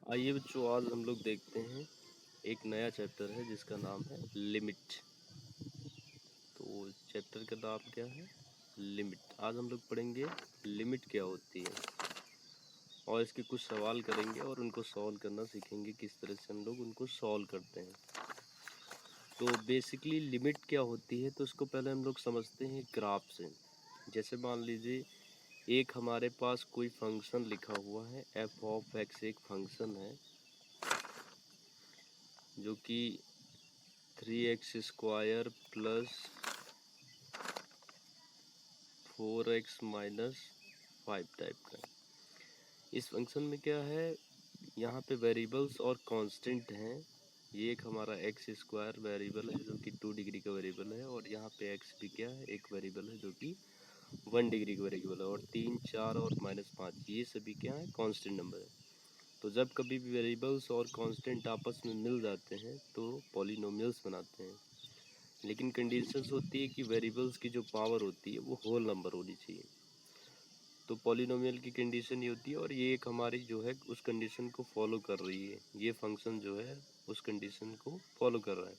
आइए बच्चों, आज हम लोग देखते हैं एक नया चैप्टर है जिसका नाम है लिमिट। तो चैप्टर का नाम क्या है? लिमिट। आज हम लोग पढ़ेंगे लिमिट क्या होती है और इसके कुछ सवाल करेंगे और उनको सॉल्व करना सीखेंगे, किस तरह से हम लोग उनको सॉल्व करते हैं। तो बेसिकली लिमिट क्या होती है, तो इसको पहले हम लोग समझते हैं ग्राफ से। जैसे मान लीजिए एक हमारे पास कोई फंक्शन लिखा हुआ है, एफ ऑफ एक्स एक फंक्शन है जो कि 3x² plus 4x minus 5 type का है। इस फंक्शन में क्या है, यहाँ पे वेरिएबल्स और कांस्टेंट हैं। ये एक हमारा x² वेरिएबल है जो कि 2 डिग्री का वेरिएबल है, और यहाँ पे x भी क्या है, एक वेरिएबल है जो कि 1 डिग्री का वेरिएबल है, और 3, 4 और -5 ये सभी क्या है, कांस्टेंट नंबर है। तो जब कभी भी वेरिएबल्स और कांस्टेंट आपस में मिल जाते हैं तो पॉलिनोमियल्स बनाते हैं। लेकिन कंडीशंस होती है कि वेरिएबल्स की जो पावर होती है वो होल नंबर होनी चाहिए। तो पॉलिनोमियल की कंडीशन ये होती है, और ये एक हमारी जो है उस कंडीशन को फॉलो कर रही है। ये फंक्शन जो है उस कंडीशन को फॉलो कर रहा है।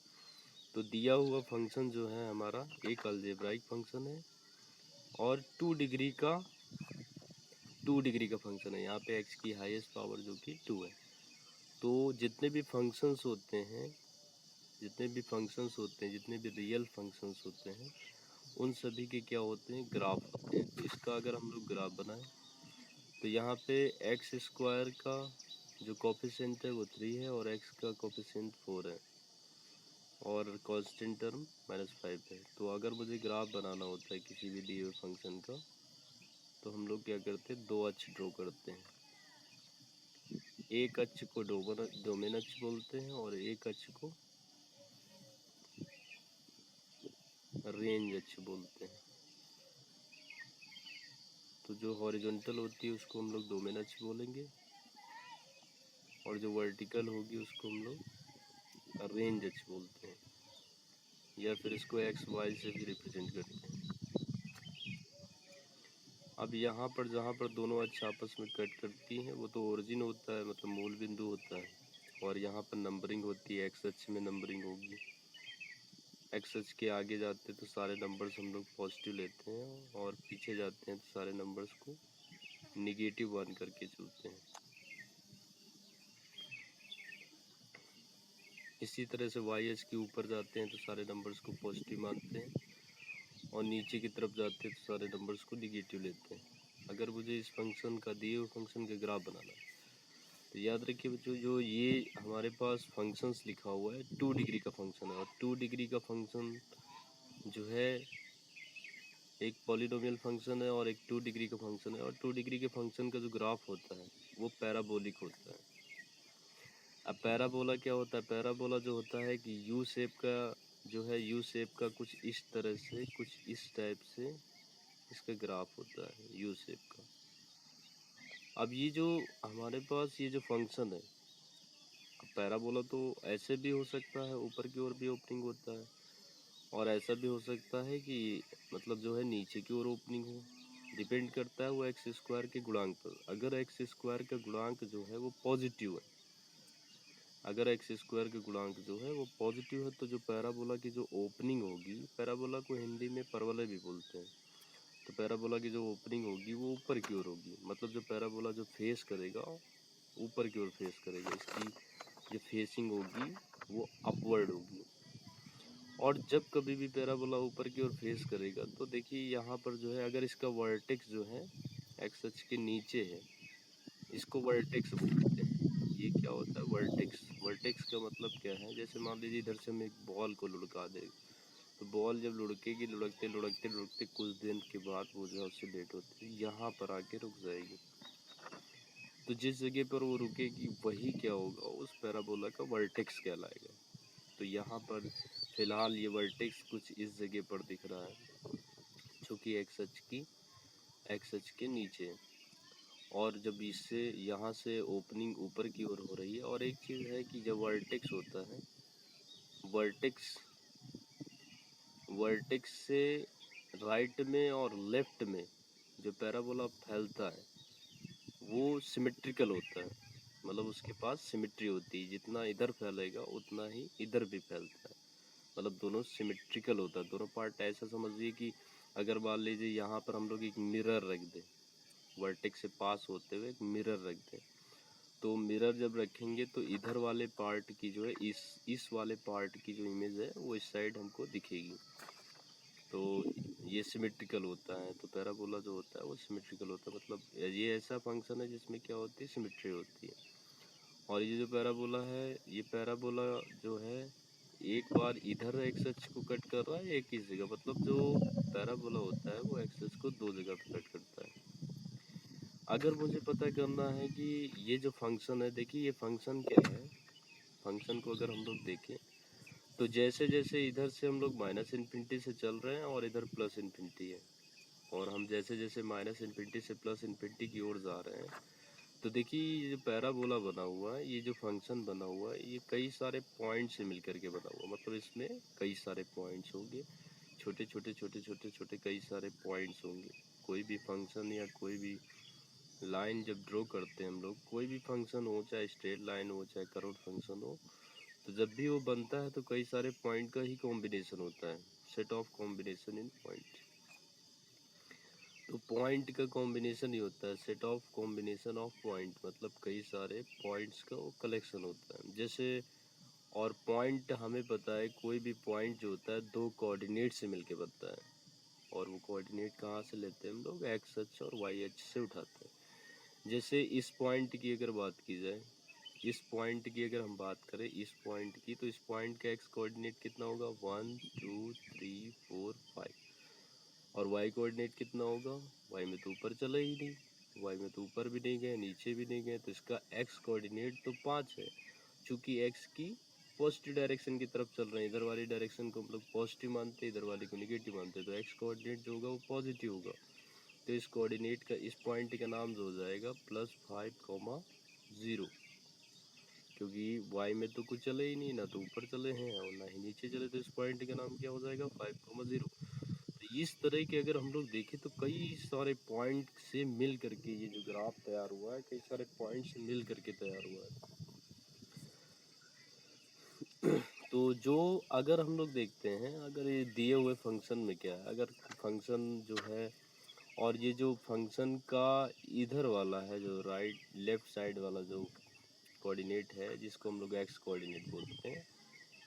तो दिया हुआ फंक्शन जो है हमारा एक अलजेब्राइक फंक्शन है और 2 डिग्री का फंक्शन है। यहाँ पे x की हाईएस्ट पावर जो कि 2 है। तो जितने भी फंक्शंस होते हैं, जितने भी रियल फंक्शंस होते हैं, उन सभी के क्या होते हैं, ग्राफ होते हैं। तो इसका अगर हम लोग ग्राफ बनाएं तो यहाँ पे x² का जो कोफिशिएंट है वो 3 है और x का कोफिशिएंट 4 है और कांस्टेंट टर्म -5 है। तो अगर मुझे ग्राफ बनाना होता है किसी भी दिए हुए फंक्शन का, तो हम लोग क्या करते हैं, 2 अक्ष ड्रॉ करते हैं। एक अक्ष को डोमेन अक्ष बोलते हैं और एक अक्ष को रेंज अक्ष बोलते हैं। तो जो हॉरिजॉन्टल होती है उसको हम लोग डोमेन अक्ष बोलेंगे, और जो वर्टिकल होगी उसको हम लोग रेंज अक्ष बोलते हैं, या फिर इसको एक्स वाई से भी रिप्रेजेंट करते हैं। अब यहाँ पर जहाँ पर दोनों अक्ष आपस में कट करती हैं वो तो ओरिजिन होता है, मतलब मूल बिंदु होता है। और यहाँ पर नंबरिंग होती है, एक्स अक्ष में नंबरिंग होगी। एक्स अक्ष के आगे जाते हैं तो सारे नंबर्स हम लोग पॉजिटिव लेते हैं, और पीछे जाते हैं तो सारे नंबर्स को निगेटिव 1 करके चुनते हैं। इसी तरह से वाई अक्ष के ऊपर जाते हैं तो सारे नंबर्स को पॉजिटिव मानते हैं, और नीचे की तरफ जाते हैं तो सारे नंबर्स को निगेटिव लेते हैं। अगर मुझे इस फंक्शन का, दिए हुए फंक्शन का ग्राफ बनाना है, तो याद रखिए बच्चों, जो ये हमारे पास फंक्शंस लिखा हुआ है 2 डिग्री का फंक्शन है, और 2 डिग्री का फंक्शन जो है एक पॉलिनोमियल फंक्शन है और एक 2 डिग्री का फंक्शन है। और 2 डिग्री के फंक्शन का जो ग्राफ होता है वो पैराबोलिक होता है। अब पैराबोला क्या होता है, पैराबोला जो होता है कि यू शेप का जो है, यू शेप का कुछ इस तरह से, कुछ इस टाइप से इसका ग्राफ होता है, यू शेप का। अब ये जो हमारे पास ये जो फंक्शन है, पैराबोला तो ऐसे भी हो सकता है, ऊपर की ओर भी ओपनिंग होता है, और ऐसा भी हो सकता है कि मतलब जो है नीचे की ओर ओपनिंग हो। डिपेंड करता है वो x² के गुणांक पर। अगर x² का गुणांक जो है वो पॉजिटिव है, अगर x² के गुणांक जो है वो पॉजिटिव है, तो जो पैराबोला की जो ओपनिंग होगी, पैराबोला को हिंदी में परवलय भी बोलते हैं, तो पैराबोला की जो ओपनिंग होगी वो ऊपर की ओर होगी। मतलब जो पैराबोला जो फेस करेगा, ऊपर की ओर फेस करेगा, इसकी जो फेसिंग होगी वो अपवर्ड होगी। और जब कभी भी पैराबोला ऊपर की ओर फेस करेगा तो देखिए यहाँ पर जो है, अगर इसका वर्टेक्स जो है एक्स अक्ष के नीचे है, इसको वर्टेक्स बोलते हैं। ये क्या होता है, वर्टेक्स। वर्टेक्स का मतलब क्या है, जैसे मान लीजिए इधर से हम एक बॉल को लुढ़का दें, तो बॉल जब लुढ़केगी, लुढ़कते लुढ़कते लुढ़कते कुछ दिन के बाद वो जो है उससे लेट होती है, यहाँ पर आके रुक जाएगी। तो जिस जगह पर वो रुकेगी वही क्या होगा, उस पैराबोला का वर्टेक्स कहलाएगा। तो यहाँ पर फिलहाल ये वर्टेक्स कुछ इस जगह पर दिख रहा है, जो कि एक्स अक्ष के नीचे है। और जब इससे यहाँ से ओपनिंग ऊपर की ओर हो रही है। और एक चीज़ है कि जब वर्टेक्स होता है, वर्टेक्स वर्टेक्स से राइट में और लेफ्ट में जो पैराबोला फैलता है वो सिमेट्रिकल होता है। मतलब उसके पास सिमेट्री होती है, जितना इधर फैलेगा उतना ही इधर भी फैलता है, मतलब दोनों सिमेट्रिकल होता है दोनों पार्ट। ऐसा समझिए कि अगर मान लीजिए यहाँ पर हम लोग एक मिरर रख दें, वर्टेक्स से पास होते हुए एक मिरर रख दें, तो मिरर जब रखेंगे तो इधर वाले पार्ट की जो है इस वाले पार्ट की जो इमेज है वो इस साइड हमको दिखेगी, तो ये सिमेट्रिकल होता है। तो पैराबोला जो होता है वो सिमेट्रिकल होता है, मतलब ये ऐसा फंक्शन है जिसमें क्या होती है, सिमेट्री होती है। और ये जो पैराबोला है, ये पैराबोला जो है एक बार इधर एक्स अक्ष को कट कर रहा है एक ही जगह, मतलब जो पैराबोला होता है वो एक्स अक्ष को दो जगह पे कट करता है। अगर मुझे पता करना है कि ये जो फंक्शन है, देखिए ये फंक्शन क्या है, फंक्शन को अगर हम लोग देखें तो जैसे जैसे इधर से हम लोग माइनस इन्फिनिटी से चल रहे हैं और इधर प्लस इन्फिनिटी है, और हम जैसे जैसे माइनस इन्फिनिटी से प्लस इन्फिनिटी की ओर जा रहे हैं, तो देखिए ये जो पैराबोला बना हुआ है, ये जो फंक्शन बना हुआ है, ये कई सारे पॉइंट से मिलकर के बना हुआ, मतलब इसमें कई सारे पॉइंट्स होंगे, छोटे छोटे छोटे छोटे छोटे कई सारे पॉइंट्स होंगे। कोई भी फंक्शन या कोई भी लाइन जब ड्रॉ करते हैं हम लोग, कोई भी फंक्शन हो, चाहे स्ट्रेट लाइन हो चाहे कर्व फंक्शन हो, तो जब भी वो बनता है तो कई सारे पॉइंट का ही कॉम्बिनेशन होता है, set of combination in point. तो पॉइंट का कॉम्बिनेशन ही होता है, set of combination of point, मतलब कई सारे पॉइंट्स का वो कलेक्शन होता है। जैसे और पॉइंट हमें पता है, कोई भी पॉइंट जो होता है दो कोऑर्डिनेट से मिलके बनता है, और वो कोऑर्डिनेट कहाँ से लेते हैं हम लोग, एक्स अक्ष और वाई अक्ष से उठाते हैं। जैसे इस पॉइंट की अगर बात की जाए, इस पॉइंट की अगर हम बात करें इस पॉइंट की, तो इस पॉइंट का एक्स कोऑर्डिनेट कितना होगा, 1 2 3 4 5, और वाई कोऑर्डिनेट कितना होगा, वाई में तो ऊपर चले ही नहीं, वाई में तो ऊपर भी नहीं गए नीचे भी नहीं गए, तो इसका एक्स कोऑर्डिनेट तो 5 है। चूंकि एक्स की पॉजिटिव डायरेक्शन की तरफ चल रहे हैं, इधर वाली डायरेक्शन को हम लोग पॉजिटिव मानते हैं, इधर वाली को निगेटिव मानते हैं, तो एक्स कोऑर्डिनेट जो होगा वो पॉजिटिव होगा। तो इस कोऑर्डिनेट का, इस पॉइंट का नाम जो हो जाएगा +5, 0, क्योंकि वाई में तो कुछ चले ही नहीं, ना तो ऊपर चले हैं और ना ही नीचे चले, तो इस पॉइंट का नाम क्या हो जाएगा, 5, 0। तो इस तरह के अगर हम लोग देखें तो कई सारे पॉइंट से मिल करके ये जो ग्राफ तैयार हुआ है, कई सारे पॉइंट से मिल करके तैयार हुआ है। तो जो अगर हम लोग देखते हैं, अगर ये दिए हुए फंक्शन में क्या है, अगर फंक्शन जो है, और ये जो फंक्शन का इधर वाला है, जो राइट लेफ्ट साइड वाला जो कोऑर्डिनेट है, जिसको हम लोग एक्स कोऑर्डिनेट बोलते हैं,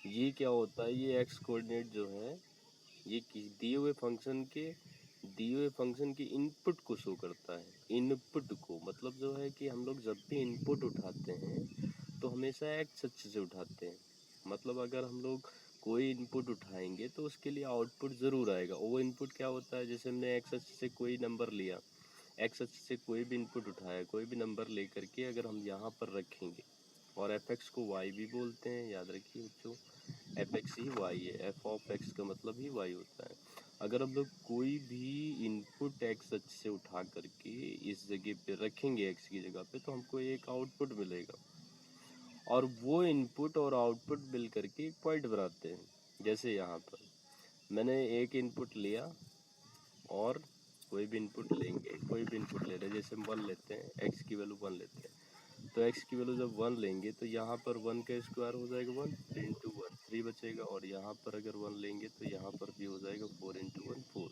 ये क्या होता है, ये एक्स कोऑर्डिनेट जो है ये दिए हुए फंक्शन के इनपुट को शो करता है। इनपुट को मतलब जो है कि हम लोग जब भी इनपुट उठाते हैं तो हमेशा एक्स अक्ष से उठाते हैं, मतलब अगर हम लोग कोई इनपुट उठाएंगे तो उसके लिए आउटपुट ज़रूर आएगा। वो इनपुट क्या होता है, जैसे हमने एक्स अक्ष से कोई नंबर लिया, एक्स अक्ष से कोई भी इनपुट उठाया, कोई भी नंबर ले करके अगर हम यहाँ पर रखेंगे, और एफ एक्स को वाई भी बोलते हैं, याद रखिए बच्चों, एफ एक्स ही वाई है, एफ ऑफ एक्स का मतलब ही वाई होता है। अगर हम लोग कोई भी इनपुट एक्स अक्ष से उठा करके इस जगह पे रखेंगे एक्स की जगह पे, तो हमको एक आउटपुट मिलेगा, और वो इनपुट और आउटपुट मिल करके एक पॉइंट बनाते हैं। जैसे यहाँ पर मैंने एक इनपुट लिया, और कोई भी इनपुट लेंगे, कोई भी इनपुट ले रहे हैं, जैसे हम 1 लेते हैं, एक्स की वैल्यू 1 लेते हैं, तो एक्स की वैल्यू जब 1 लेंगे तो यहाँ पर 1 का स्क्वायर हो जाएगा 1, 3 इंटू 1 3 बचेगा, और यहाँ पर अगर 1 लेंगे तो यहाँ पर भी हो जाएगा 4 इंटू 1 4,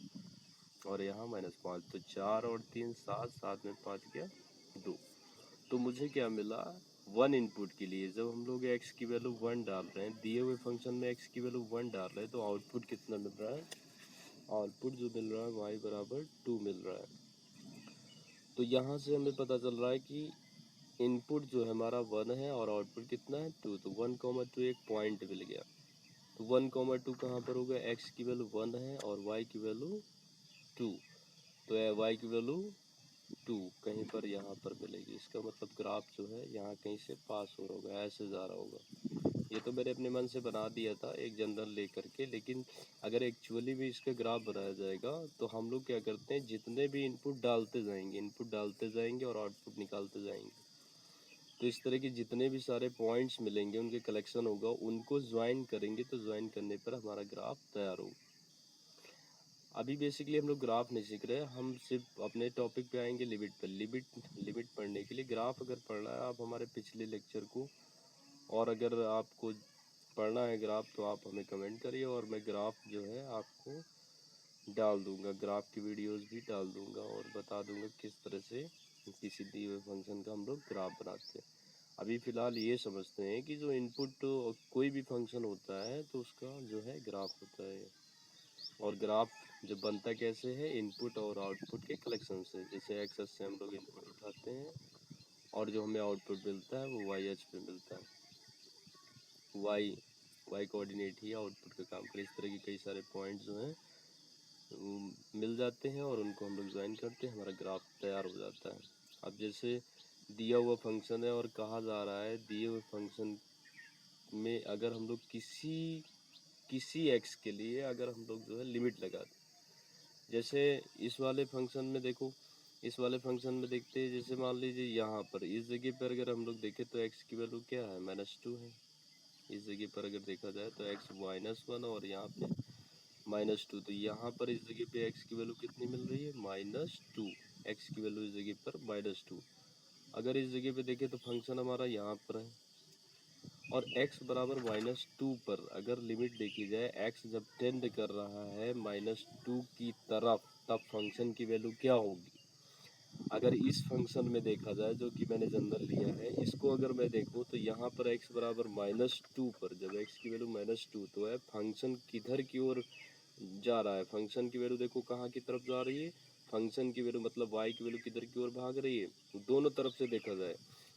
और यहाँ -5, तो 4 और 3 7, 7 में 5 गया 2। तो मुझे क्या मिला, 1 इनपुट के लिए जब हम लोग एक्स की वैल्यू 1 डाल रहे हैं, दिए हुए फंक्शन में एक्स की वैल्यू 1 डाल रहे हैं, तो आउटपुट कितना मिल रहा है, आउटपुट जो मिल रहा है y बराबर 2 मिल रहा है। तो यहाँ से हमें पता चल रहा है कि इनपुट जो है हमारा 1 है और आउटपुट कितना है 2, तो 1, 2 एक पॉइंट मिल गया। तो 1, 2 कहाँ पर होगा, x की वैल्यू 1 है और y की वैल्यू 2, तो y की वैल्यू 2 कहीं पर यहाँ पर मिलेगी। इसका मतलब ग्राफ जो है यहाँ कहीं से पास हो रहा होगा, ऐसे जा रहा होगा। ये तो मैंने अपने मन से बना दिया था एक जनरल लेकर के, लेकिन अगर एक्चुअली भी इसका ग्राफ बनाया जाएगा तो हम लोग क्या करते हैं, जितने भी इनपुट डालते जाएंगे और आउटपुट निकालते जाएंगे, तो इस तरह के जितने भी सारे पॉइंट्स मिलेंगे उनके कलेक्शन होगा, उनको ज्वाइन करेंगे, तो ज्वाइन करने पर हमारा ग्राफ तैयार होगा। अभी बेसिकली हम लोग ग्राफ नहीं सीख रहे हैं, हम सिर्फ अपने टॉपिक पे आएंगे लिमिट पर। लिमिट पढ़ने के लिए ग्राफ अगर पढ़ना है आप हमारे पिछले लेक्चर को, और अगर आपको पढ़ना है ग्राफ तो आप हमें कमेंट करिए और मैं ग्राफ जो है आपको डाल दूंगा, ग्राफ की वीडियोस भी डाल दूंगा और बता दूंगा किस तरह से किसी दिए हुए फंक्शन का हम लोग ग्राफ बनाते हैं। अभी फ़िलहाल ये समझते हैं कि जो इनपुट कोई भी फंक्शन होता है तो उसका जो है ग्राफ होता है। और ग्राफ जब बनता कैसे है, इनपुट और आउटपुट के कलेक्शन से। जैसे एक्स अक्ष से हम लोग इनपुट उठाते हैं और जो हमें आउटपुट मिलता है वो वाई अक्ष पे मिलता है। वाई कोऑर्डिनेट ही आउटपुट का काम करे। इस तरह के कई सारे पॉइंट जो हैं मिल जाते हैं और उनको हम लोग ज्वाइन करते हैं, हमारा ग्राफ तैयार हो जाता है। अब जैसे दिया हुआ फंक्शन है और कहा जा रहा है दिए हुए फंक्शन में अगर हम लोग किसी एक्स के लिए अगर हम लोग जो है लिमिट लगा दें, जैसे इस वाले फंक्शन में देखो, इस वाले फंक्शन में देखते हैं, जैसे मान लीजिए यहाँ पर इस जगह पर अगर हम लोग देखें तो एक्स की वैल्यू क्या है, -2 है। इस जगह पर अगर देखा जाए तो एक्स -1 और यहाँ पे -2, तो यहाँ पर इस जगह पे एक्स की वैल्यू कितनी मिल रही है, -2। एक्स की वैल्यू इस जगह पर -2। अगर इस जगह पे देखें तो फंक्शन हमारा यहाँ पर है और x बराबर -2 पर अगर लिमिट देखी जाए, x जब टेंड कर रहा है -2 की तरफ, तब फंक्शन की वैल्यू क्या होगी। अगर इस फंक्शन में देखा जाए जो कि मैंने जनरल लिया है, इसको अगर मैं देखूं तो यहाँ पर x बराबर -2 पर जब x की वैल्यू -2 तो है फंक्शन किधर की ओर जा रहा है। फंक्शन की वैल्यू देखो कहाँ की तरफ जा रही है, फंक्शन की वैल्यू मतलब y की वैल्यू किधर की ओर भाग रही है, दोनों तरफ से देखा जाए।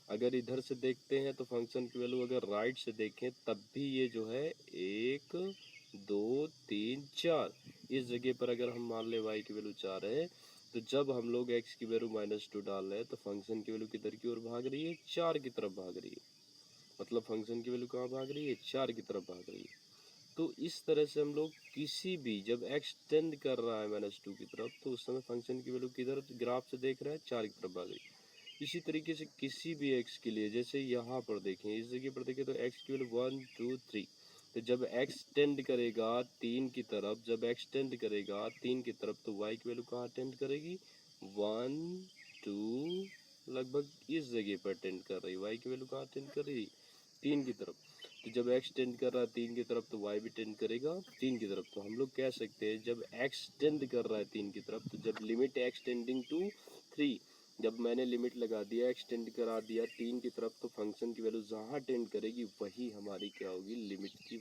अगर इधर से देखते हैं तो फंक्शन की वैल्यू अगर राइट से देखें तब भी ये जो है 1 2 3 4, इस जगह पर अगर हम मान ले y की वैल्यू 4 है तो जब हम लोग x की वैल्यू -2 डाल रहे हैं तो फंक्शन की वैल्यू किधर की ओर भाग रही है, 4 की तरफ भाग रही है। मतलब फंक्शन की वैल्यू कहाँ भाग रही है, 4 की तरफ भाग रही है। तो इस तरह से हम लोग किसी भी जब x टेंड कर रहा है -2 की तरफ तो उस समय फंक्शन की वैल्यू किधर ग्राफ से देख रहा है, 4 की तरफ भाग रही है। इसी तरीके से किसी भी x के लिए, जैसे यहाँ पर देखें, इस जगह पर देखें तो x की वैल्यू 1 2 3, तो जब x टेंड करेगा 3 की तरफ, जब x टेंड करेगा 3 की तरफ तो y की वैल्यू कहाँ टेंड करेगी, 1 2, लगभग इस जगह पर टेंड कर रही है। y की वैल्यू कहाँ टेंड कर रही है, 3 की तरफ। तो जब x टेंड कर रहा है 3 की तरफ तो y भी टेंड करेगा 3 की तरफ। तो हम लोग कह सकते हैं जब x टेंड कर रहा है 3 की तरफ तो जब लिमिट x टेंडिंग टू 3, जब मैंने लिमिट लगा दिया एक्सटेंड करा दिया 3 की तरफ तो फंक्शन की वैल्यू जहाँ टेंड करेगी वही हमारी क्या होगी, लिमिट की